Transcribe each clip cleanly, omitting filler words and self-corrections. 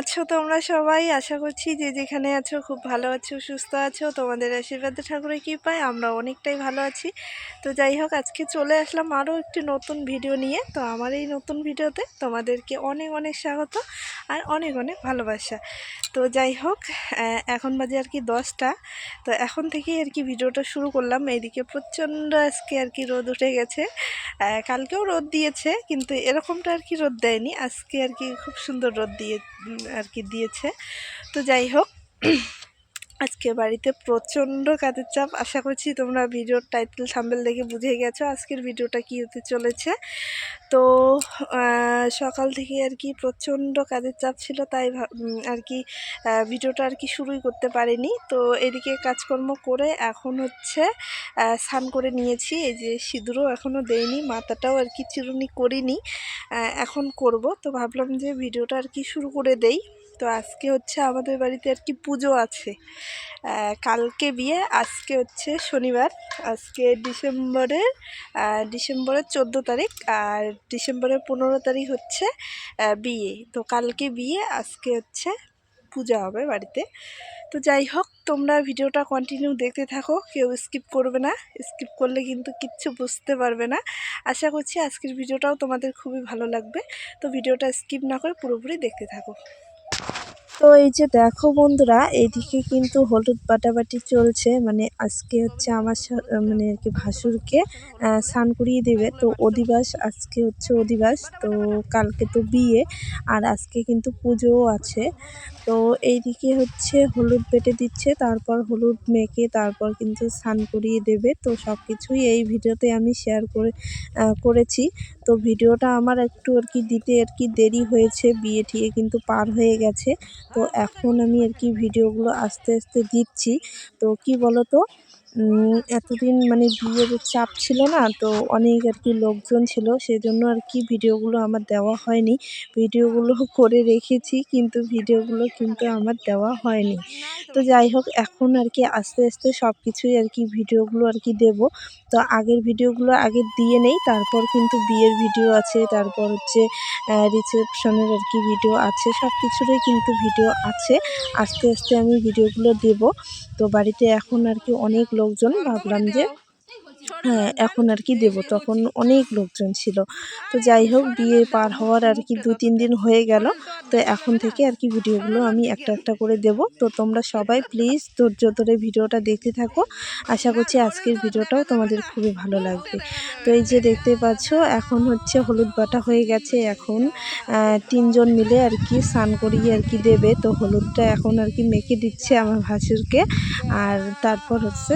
আছো তোমরা সবাই? আশা করছি যে যেখানে আছো খুব ভালো আছো, সুস্থ আছো। তোমাদের আশীর্বাদে ঠাকুরের কৃপায় আমরা অনেকটাই ভালো আছি। তো যাই হোক, আজকে চলে আসলাম আরও একটি নতুন ভিডিও নিয়ে। তো আমার এই নতুন ভিডিওতে তোমাদেরকে অনেক অনেক স্বাগত আর অনেক অনেক ভালোবাসা। তো যাই হোক, এখন বাজে আর কি 10টা। তো এখন থেকেই আর কি ভিডিওটা শুরু করলাম। এইদিকে প্রচণ্ড আজকে আর কি রোদ উঠে গেছে। কালকেও রোদ দিয়েছে, কিন্তু এরকমটা আর কি রোদ দেয়নি। আজকে আর কি খুব সুন্দর রোদ দিয়ে আর কি দিয়েছে। তো যাই হোক, আজকে বাড়িতে প্রচণ্ড কাজের চাপ। আশা করছি তোমরা ভিডিওর টাইটেল থাম্বনেল দেখে বুঝে গেছো আজকের ভিডিওটা কী হতে চলেছে। তো সকাল থেকে আর কি প্রচণ্ড কাজের চাপ ছিল, তাই আর কি ভিডিওটা আর কি শুরুই করতে পারিনি। তো এদিকে কাজকর্ম করে এখন হচ্ছে স্নান করে নিয়েছি। এই যে সিঁদুরও এখনও দেইনি, মাথাটাও আর কি চিরুনি করিনি, এখন করব। তো ভাবলাম যে ভিডিওটা আর কি শুরু করে দেই। তো আজকে হচ্ছে আমাদের বাড়িতে আর কি পুজো আছে। কালকে বিয়ে, আজকে হচ্ছে শনিবার। আজকে ডিসেম্বরের 14 তারিখ আর ডিসেম্বরের 15 তারিখ হচ্ছে বিয়ে। তো কালকে বিয়ে, আজকে হচ্ছে পূজা হবে বাড়িতে। তো যাই হোক, তোমরা ভিডিওটা কন্টিনিউ দেখতে থাকো, কেউ স্কিপ করবে না। স্কিপ করলে কিন্তু কিচ্ছু বুঝতে পারবে না। আশা করছি আজকের ভিডিওটাও তোমাদের খুবই ভালো লাগবে। তো ভিডিওটা স্কিপ না করে পুরোপুরি দেখতে থাকো। তো এই যে দেখো বন্ধুরা, এইদিকে কিন্তু হলুদ বাটাবাটি চলছে। মানে আজকে হচ্ছে আমার মানে আর কি ভাসুরকে স্নান করিয়ে দেবে। তো অধিবাস, আজকে হচ্ছে অধিবাস। তো কালকে তো বিয়ে আর আজকে কিন্তু পুজোও আছে। তো এইদিকে হচ্ছে হলুদ বেটে দিচ্ছে, তারপর হলুদ মেখে তারপর কিন্তু স্নান করিয়ে দেবে। তো সব কিছুই এই ভিডিওতে আমি শেয়ার করেছি। তো ভিডিওটা আমার একটু আর কি দিতে আর কি দেরি হয়েছে, বিয়ে ঠিয়ে কিন্তু পার হয়ে গেছে। তো এখন আমি আর কি ভিডিওগুলো আস্তে আস্তে দিচ্ছি। তো কি বলো তো, এতদিন মানে বিয়ের চাপ ছিল না, তো অনেক আর কি লোকজন ছিল, সেজন্য আর কি ভিডিওগুলো আমার দেওয়া হয়নি। ভিডিওগুলো করে রেখেছি, কিন্তু ভিডিওগুলো কিন্তু আমার দেওয়া হয়নি। তো যাই হোক, এখন আর কি আস্তে আস্তে সব কিছুই আর কি ভিডিওগুলো আর কি দেবো। তো আগের ভিডিওগুলো আগে দিয়ে নেই, তারপর কিন্তু বিয়ের ভিডিও আছে, তারপর হচ্ছে রিসেপশনের আর কি ভিডিও আছে, সব কিছুরই কিন্তু ভিডিও আছে। আস্তে আস্তে আমি ভিডিওগুলো দেব। তো বাড়িতে এখন আর কি অনেক লোকজন, ভাবলাম যে এখন আর কি দেব, তখন অনেক লোকজন ছিল। তো যাই হোক, বিয়ে পার হওয়ার আর কি 2-3 দিন হয়ে গেল। তো এখন থেকে আর কি ভিডিওগুলো আমি একটা একটা করে দেব। তো তোমরা সবাই প্লিজ ধৈর্য ধরে ভিডিওটা দেখতে থাকো। আশা করছি আজকের ভিডিওটাও তোমাদের খুবই ভালো লাগবে। তো এই যে দেখতে পাচ্ছ, এখন হচ্ছে হলুদ বাটা হয়ে গেছে। এখন 3 জন মিলে আর কি স্নান করিয়ে আর কি দেবে। তো হলুদটা এখন আর কি মেখে দিচ্ছে আমার ভাসুরকে, আর তারপর হচ্ছে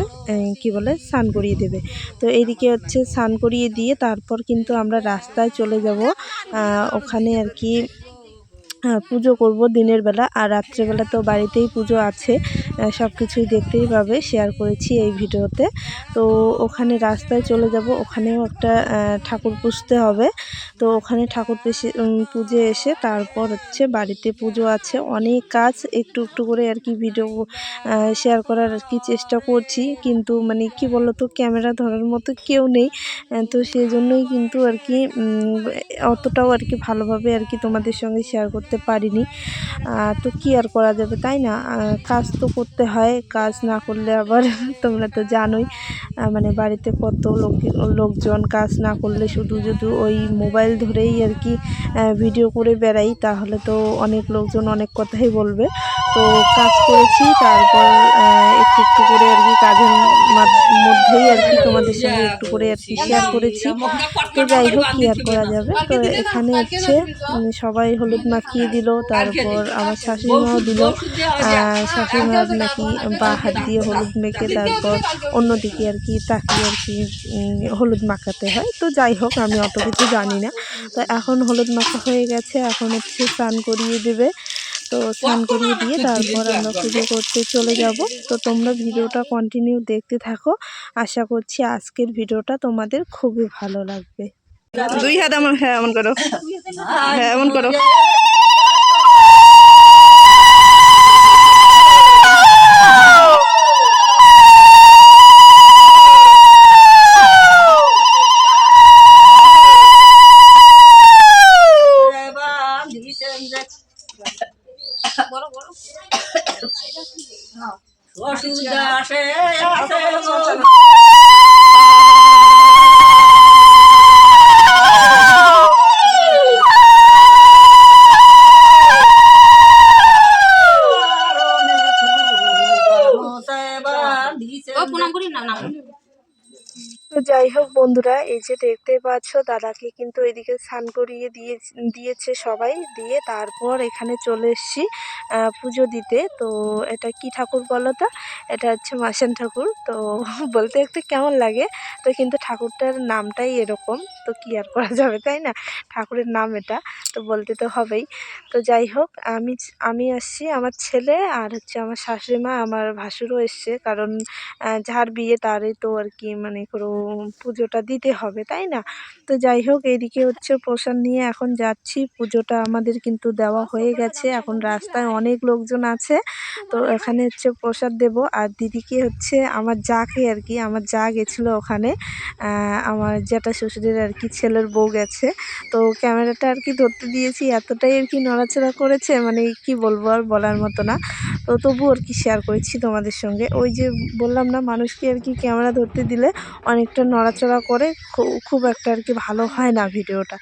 কি বলে স্নান করিয়ে দেবে। তো এইদিকে হচ্ছে স্নান করিয়ে দিয়ে তারপর কিন্তু আমরা রাস্তায় চলে যাব। ওখানে আর কি পুজো করব দিনের বেলা, আর রাত্রেবেলা তো বাড়িতেই পুজো আছে। সব কিছুই দেখতেই পাবে, শেয়ার করেছি এই ভিডিওতে। তো ওখানে রাস্তায় চলে যাব, ওখানেও একটা ঠাকুর পুজতে হবে। তো ওখানে ঠাকুর পুজে এসে তারপর হচ্ছে বাড়িতে পুজো আছে, অনেক কাজ। একটু একটু করে আর কি ভিডিও শেয়ার করার আর কি চেষ্টা করছি, কিন্তু মানে কি বলো তো, ক্যামেরা ধরার মতো কেউ নেই। তো সেই জন্যই কিন্তু আর কি অতটাও আর কি ভালোভাবে আর কি তোমাদের সঙ্গে শেয়ার করতে পারিনি। তো কি আর করা যাবে, তাই না? কাজ তো করতে হয়, কাজ না করলে আবার তোমরা তো জানোই, মানে বাড়িতে কত লোকজন, কাজ না করলে শুধু ওই মোবাইল ধরেই আর কি ভিডিও করে বেড়াই, তাহলে তো অনেক লোকজন অনেক কথাই বলবে। তো কাজ করেছি, তারপর একটু একটু করে আর কি কাজের মধ্যেই আর কি তোমাদের সঙ্গে একটু করে আর কি শেয়ার করেছি। তো যাই হোক, কি আর করা যাবে। তো এখানে হচ্ছে সবাই হলুদ মাখিয়ে দিল, তারপর আমার শাশুড়িমাও দিল। শাশুড়িমা নাকি বা হাত দিয়ে হলুদ মেখে তারপর অন্যদিকে আর কি তাকিয়ে আর কি হলুদ মাখাতে হয়। তো যাই হোক, আমি অত কিছু জানি না। তো এখন হলুদ মাখা হয়ে গেছে, এখন হচ্ছে স্নান করিয়ে দেবে। তো স্নান করিয়ে দিয়ে তারপর আমরা পুজো করতে চলে যাব। তো তোমরা ভিডিওটা কন্টিনিউ দেখতে থাকো। আশা করছি আজকের ভিডিওটা তোমাদের খুবই ভালো লাগবে। 2 হাত এমন, হ্যাঁ এমন করো, হ্যাঁ এমন করো। তো যাই হোক বন্ধুরা, এই যে দেখতে পাচ্ছ দাদাকে কিন্তু এদিকে স্নান করিয়ে দিয়েছে সবাই, দিয়ে তারপর এখানে চলে এসেছি পুজো দিতে। তো এটা কি ঠাকুর বলো তো? এটা হচ্ছে মাসান ঠাকুর। তো বলতে একটু কেমন লাগে, তো কিন্তু ঠাকুরটার নামটাই এরকম, তো কি আর করা যাবে তাই না, ঠাকুরের নাম এটা, তো বলতে তো হবেই। তো যাই হোক, আমি আসছি, আমার ছেলে আর হচ্ছে আমার শাশুড়ি মা, আমার ভাসুরও এসছে, কারণ যার বিয়ে তারই তো আর কি মানে কোনো পুজোটা দিতে হবে তাই না। তো যাই হোক, এদিকে হচ্ছে প্রসাদ নিয়ে এখন যাচ্ছি, পুজোটা আমাদের কিন্তু দেওয়া হয়ে গেছে, এখন রাস্তায় অনেক লোকজন আছে, তো এখানে হচ্ছে প্রসাদ দেব। আর দিদিকে হচ্ছে আমার যাকে আর কি, আমার যা গেছিলো ওখানে, আমার জ্যাঠা শ্বশুরের আর কি ছেলের বউ গেছে, তো ক্যামেরাটা আর কি ধরতে দিয়েছি, এতটাই আর কি নড়াচড়া করেছে, মানে কি বলবো আর বলার মতো না। তো তবুও আর কি শেয়ার করেছি তোমাদের সঙ্গে। ওই যে বললাম না, মানুষকে আর কি ক্যামেরা ধরতে দিলে অনেকটা নড়াচড়া করে, খুব একটা আর কি ভালো হয় না ভিডিওটা,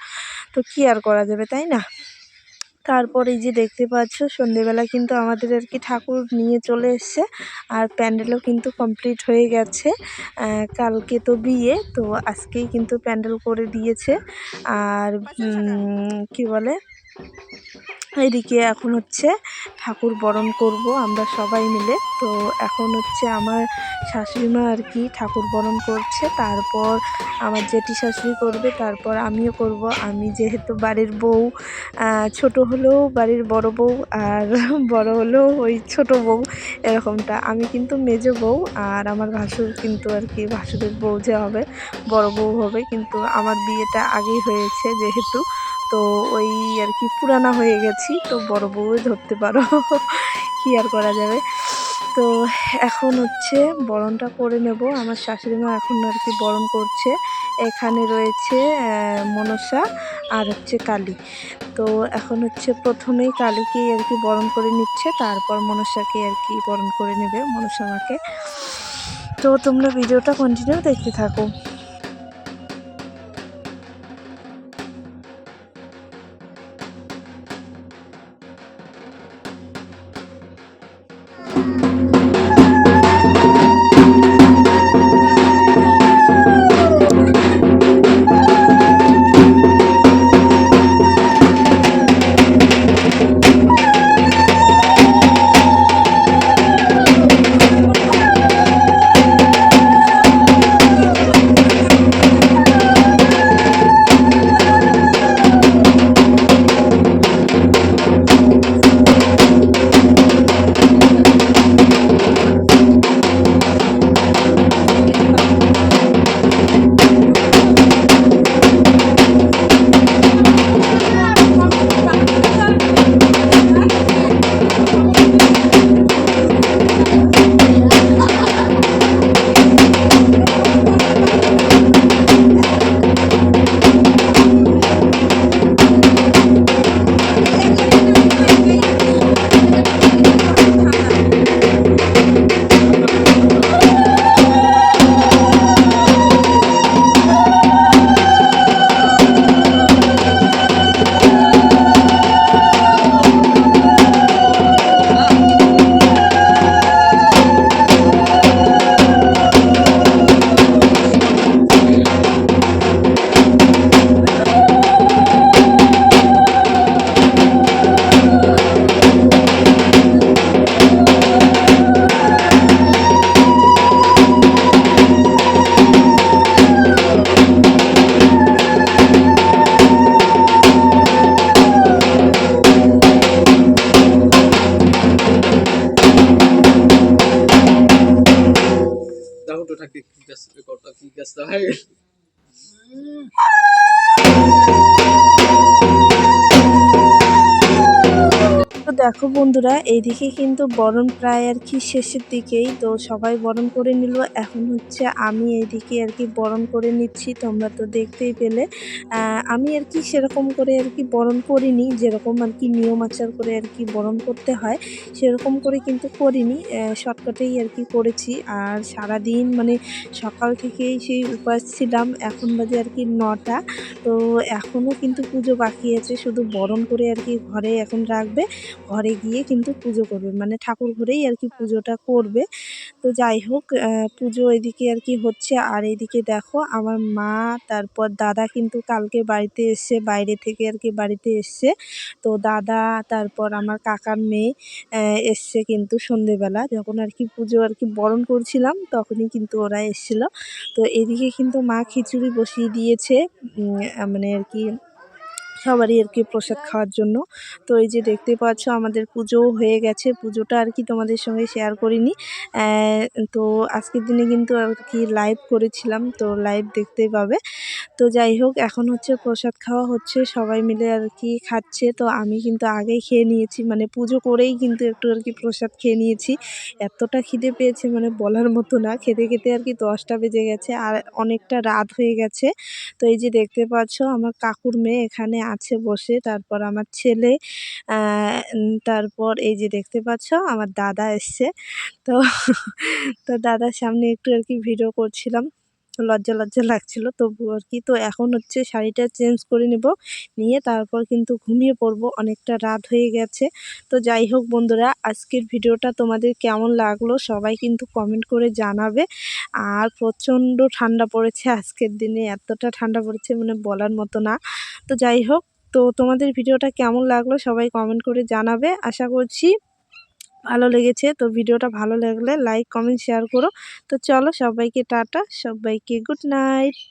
তো কি আর করা যাবে তাই না। তারপর এই যে দেখতে পাচ্ছ, সন্ধেবেলা কিন্তু আমাদের আর কি ঠাকুর নিয়ে চলে এসছে, আর প্যান্ডেলও কিন্তু কমপ্লিট হয়ে গেছে। কালকে তো বিয়ে, তো আজকেই কিন্তু প্যান্ডেল করে দিয়েছে। আর কি বলে, এদিকে এখন হচ্ছে ঠাকুর বরণ করব আমরা সবাই মিলে। তো এখন হচ্ছে আমার শাশুড়ি মা আর কি ঠাকুর বরণ করছে, তারপর আমার জেঠি শাশুড়ি করবে, তারপর আমিও করব। আমি যেহেতু বাড়ির বউ, ছোট হলেও বাড়ির বড় বউ, আর বড় হলেও ওই ছোট বউ, এরকমটা। আমি কিন্তু মেজ বউ, আর আমার ভাসুর কিন্তু আর কি ভাসুরের বউ যে হবে, বড় বউ হবে, কিন্তু আমার বিয়েটা আগেই হয়েছে যেহেতু, তো ওই আর কি পুরানা হয়ে গেছি, তো বড় বউ ধরতে পারো। কি আর করা যাবে। তো এখন হচ্ছে বরণটা করে নেব, আমার শাশুড়ি মা এখন আর কি বরণ করছে। এখানে রয়েছে মনসা আর হচ্ছে কালী। তো এখন হচ্ছে প্রথমেই কালীকেই আর কি বরণ করে নিচ্ছে, তারপর মনসাকে আর কি বরণ করে নেবে, মনসা মাকে। তো তোমরা ভিডিওটা কন্টিনিউ দেখতে থাকো। দেখো বন্ধুরা, এইদিকে কিন্তু বরণ প্রায় আর কি শেষের দিকেই, তো সবাই বরণ করে নিল। এখন হচ্ছে আমি এইদিকে আর কি বরণ করে নিচ্ছি, তোমরা তো দেখতেই পেলে। আমি আর কি সেরকম করে আর কি বরণ করিনি, যেরকম আর কি নিয়ম আচার করে আর কি বরণ করতে হয় সেরকম করে কিন্তু করিনি, শর্টকাটেই আর কি করেছি। আর সারাদিন মানে সকাল থেকেই সেই উপাস ছিলাম, এখন বাজে আর কি 9টা। তো এখনও কিন্তু পুজো বাকি আছে, শুধু বরণ করে আর কি ঘরে এখন রাখবে, ঘরে গিয়ে কিন্তু পুজো করবে, মানে ঠাকুর ঘরেই আর কি পুজোটা করবে। তো যাই হোক, পুজো এদিকে আর কি হচ্ছে। আর এইদিকে দেখো আমার মা তারপর দাদা কিন্তু কালকে বাড়িতে এসছে, বাইরে থেকে আর কি বাড়িতে এসছে। তো দাদা তারপর আমার কাকার মেয়ে এসছে কিন্তু সন্ধেবেলা, যখন আর কি পুজো আর কি বরণ করছিলাম তখনই কিন্তু ওরা এসছিল। তো এদিকে কিন্তু মা খিচুড়ি বসিয়ে দিয়েছে, মানে আর কি সবারই আর কি প্রসাদ খাওয়ার জন্য। তো এই যে দেখতে পাচ্ছ আমাদের পুজোও হয়ে গেছে, পুজোটা আর কি তোমাদের সঙ্গে শেয়ার করিনি। তো আজকের দিনে কিন্তু আর কি লাইভ করেছিলাম, তো লাইভ দেখতেই পাবে। তো যাই হোক, এখন হচ্ছে প্রসাদ খাওয়া হচ্ছে, সবাই মিলে আর কি খাচ্ছে। তো আমি কিন্তু আগেই খেয়ে নিয়েছি, মানে পুজো করেই কিন্তু একটু আর কি প্রসাদ খেয়ে নিয়েছি। এতটা খিদে পেয়েছে মানে বলার মতো না, খেতে খেতে আর কি 10টা বেজে গেছে, আর অনেকটা রাত হয়ে গেছে। তো এই যে দেখতে পাচ্ছ আমার কাকুর মেয়ে এখানে আছে বসে, তারপর আমার ছেলে, তারপর এই যে দেখতে পাচ্ছ আমার দাদা এসছে। তো তো দাদার সামনে একটু আর কি ভিডিও করছিলাম, লজ্জা লজ্জা লাগছিল তবু আর কি। তো এখন হচ্ছে শাড়িটা চেঞ্জ করে নেব, নিয়ে তারপর কিন্তু ঘুমিয়ে পড়বো, অনেকটা রাত হয়ে গেছে। তো যাই হোক বন্ধুরা, আজকের ভিডিওটা তোমাদের কেমন লাগলো সবাই কিন্তু কমেন্ট করে জানাবে। আর প্রচণ্ড ঠান্ডা পড়েছে আজকের দিনে, এতটা ঠান্ডা পড়েছে মানে বলার মতো না। তো যাই হোক, তো তোমাদের ভিডিওটা কেমন লাগলো সবাই কমেন্ট করে জানাবে, আশা করছি ভালো লেগেছে। তো ভিডিওটা ভালো লাগলে লাইক কমেন্ট শেয়ার করো। তো চলো, সবাইকে টাটা, সবাইকে গুড নাইট।